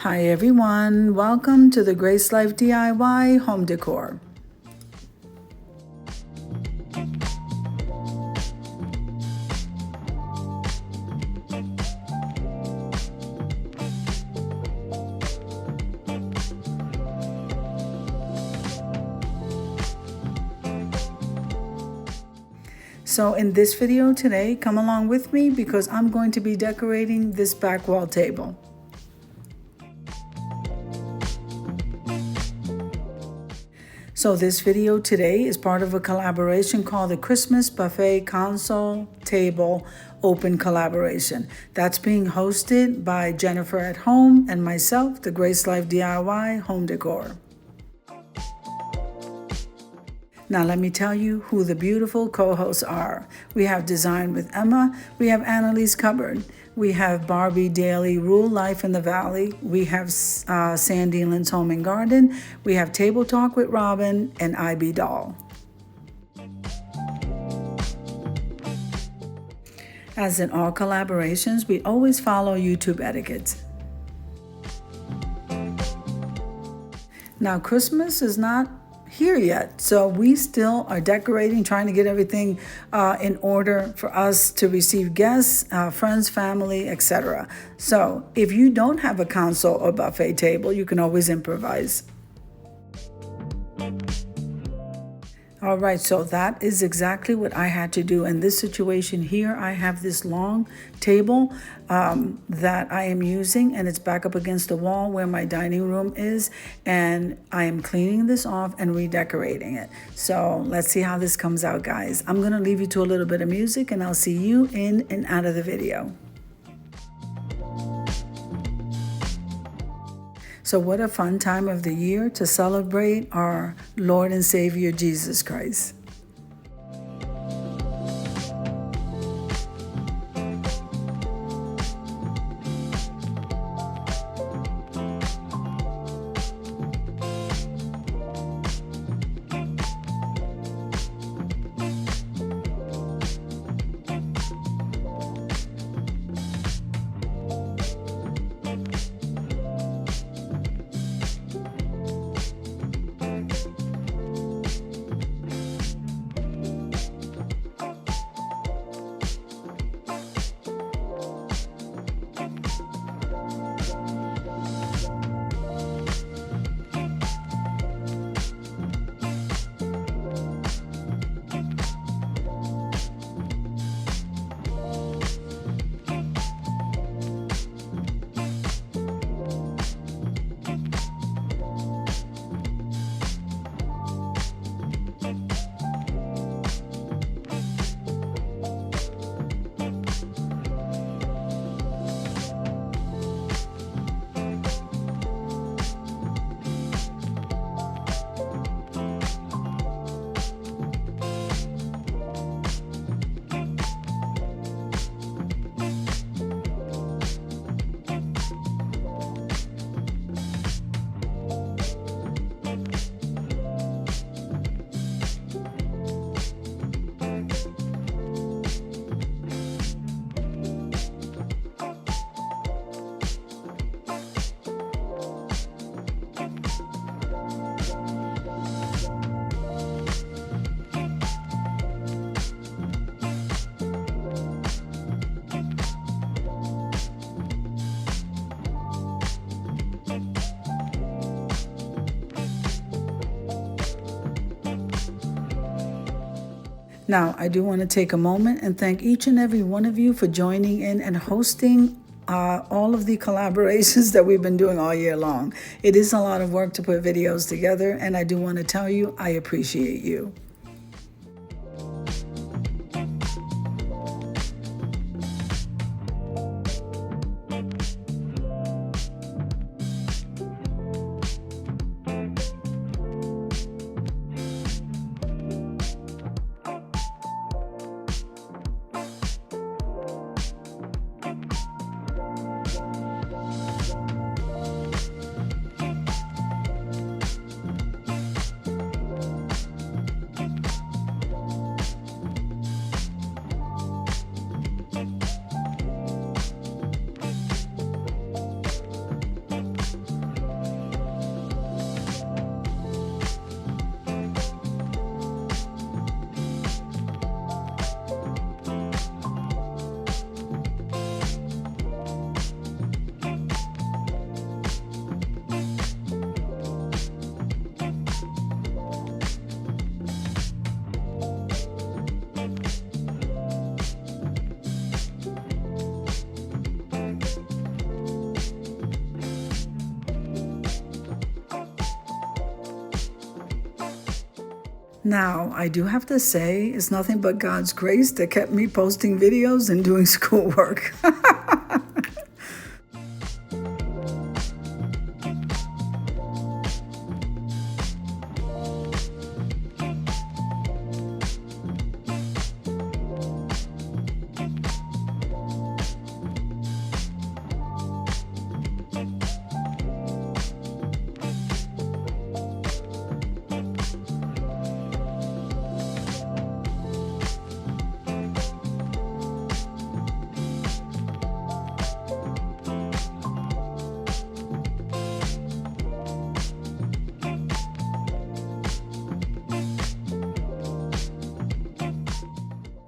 Hi everyone, welcome to the Grace Life DIY home decor. So in this video today, come along with me because I'm going to be decorating this back wall table. So this video today is part of a collaboration called the Christmas Buffet Console Table Open Collaboration. That's being hosted by Jennifer at Home and myself, the Grace Life DIY Home Decor. Now let me tell you who the beautiful co-hosts are. We have Design with Emma, we have Annalise Cupboard, we have Barbie Daily Rule Life in the Valley, we have Sandy Lynn's Home and Garden, we have Table Talk with Robin, and IB Doll. As in all collaborations, we always follow YouTube etiquette. Now Christmas is not here yet, so we still are decorating, trying to get everything in order for us to receive guests, friends, family, etc. So if you don't have a console or buffet table, you can always improvise. All right, so that is exactly what I had to do in this situation here. I have this long table that I am using, and it's back up against the wall where my dining room is, and I am cleaning this off and redecorating it. So let's see how this comes out, guys. I'm gonna leave you to a little bit of music, and I'll see you in and out of the video. So what a fun time of the year to celebrate our Lord and Savior Jesus Christ. Now, I do want to take a moment and thank each and every one of you for joining in and hosting all of the collaborations that we've been doing all year long. It is a lot of work to put videos together, and I do want to tell you, I appreciate you. Now, I do have to say, it's nothing but God's grace that kept me posting videos and doing schoolwork.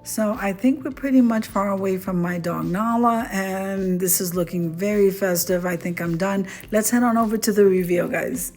So I think we're pretty much far away from my dog Nala, and this is looking very festive. I think I'm done. Let's head on over to the reveal, guys.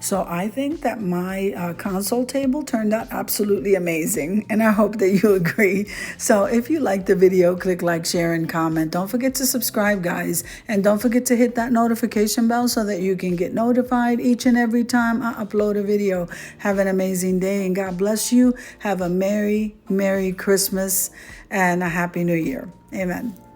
So I think that my console table turned out absolutely amazing, and I hope that you agree. So if you like the video, click like, share, and comment. Don't forget to subscribe, guys, and don't forget to hit that notification bell so that you can get notified each and every time I upload a video. Have an amazing day, and God bless you. Have a Merry Christmas and a Happy New Year. Amen.